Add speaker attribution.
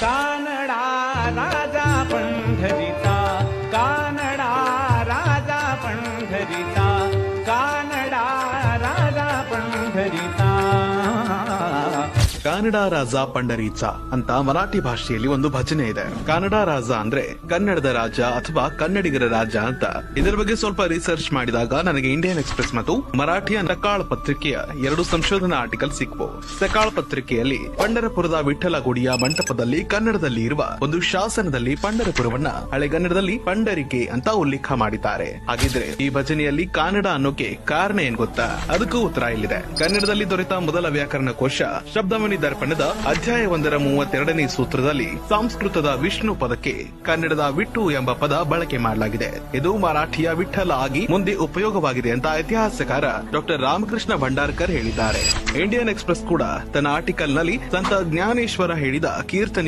Speaker 1: कानडा राजा पंढरीचा, कानडा राजा पंढरीचा, कानडा राजा पंढरीचा.
Speaker 2: ಕಾನಡ ರಾಜ ಪಂಡರೀಚ ಅಂತ ಮರಾಠಿ ಭಾಷೆಯಲ್ಲಿ ಒಂದು ಭಜನೆ ಇದೆ. ಕಾನಡ ರಾಜ ಅಂದ್ರೆ ಕನ್ನಡದ ರಾಜ ಅಥವಾ ಕನ್ನಡಿಗರ ರಾಜ ಅಂತ. ಇದರ ಬಗ್ಗೆ ಸ್ವಲ್ಪ ರಿಸರ್ಚ್ ಮಾಡಿದಾಗ ನನಗೆ ಇಂಡಿಯನ್ ಎಕ್ಸ್ಪ್ರೆಸ್ ಮತ್ತು ಮರಾಠಿಯ ಸಕಾಳ್ ಪತ್ರಿಕೆಯ 2 ಸಂಶೋಧನಾ ಆರ್ಟಿಕಲ್ ಸಿಕ್ವು. ಸಕಾಳ್ ಪತ್ರಿಕೆಯಲ್ಲಿ ಪಂಢರಪುರದ ವಿಠ್ಠಲ ಗುಡಿಯ ಮಂಟಪದಲ್ಲಿ ಕನ್ನಡದಲ್ಲಿ ಇರುವ ಒಂದು ಶಾಸನದಲ್ಲಿ ಪಂಢರಪುರವನ್ನ ಹಳೆಗನ್ನಡದಲ್ಲಿ ಪಂಡರಿಕೆ ಅಂತ ಉಲ್ಲೇಖ ಮಾಡಿದ್ದಾರೆ. ಹಾಗಿದ್ರೆ ಈ ಭಜನೆಯಲ್ಲಿ ಕಾನಡ ಅನ್ನೋಕೆ ಕಾರಣ ಏನ್ ಗೊತ್ತಾ? ಅದಕ್ಕೂ ಉತ್ತರ ಇಲ್ಲಿದೆ. ಕನ್ನಡದಲ್ಲಿ ದೊರೆತ ಮೊದಲ ವ್ಯಾಕರಣ ಕೋಶ ಶಬ್ದಮಣಿ ದರ್ಪಣದ ಅಧ್ಯಾಯ 1ರ 32ನೇ ಸೂತ್ರದಲ್ಲಿ ಸಂಸ್ಕೃತದ ವಿಷ್ಣು ಪದಕ್ಕೆ ಕನ್ನಡದ ವಿಟ್ಟು ಎಂಬ ಪದ ಬಳಕೆ ಮಾಡಲಾಗಿದೆ. ಇದು ಮರಾಠಿಯ ವಿಠ್ಠಲ ಆಗಿ ಮುಂದೆ ಉಪಯೋಗವಾಗಿದೆ ಅಂತ ಇತಿಹಾಸಕಾರ ಡಾಕ್ಟರ್ ರಾಮಕೃಷ್ಣ ಭಂಡಾರ್ಕರ್ ಹೇಳಿದ್ದಾರೆ. ಇಂಡಿಯನ್ ಎಕ್ಸ್ಪ್ರೆಸ್ ಕೂಡ ತನ್ನ ಆರ್ಟಿಕಲ್ ನಲ್ಲಿ ಸಂತ ಜ್ಞಾನೇಶ್ವರ ಹೇಳಿದ ಕೀರ್ತನೆ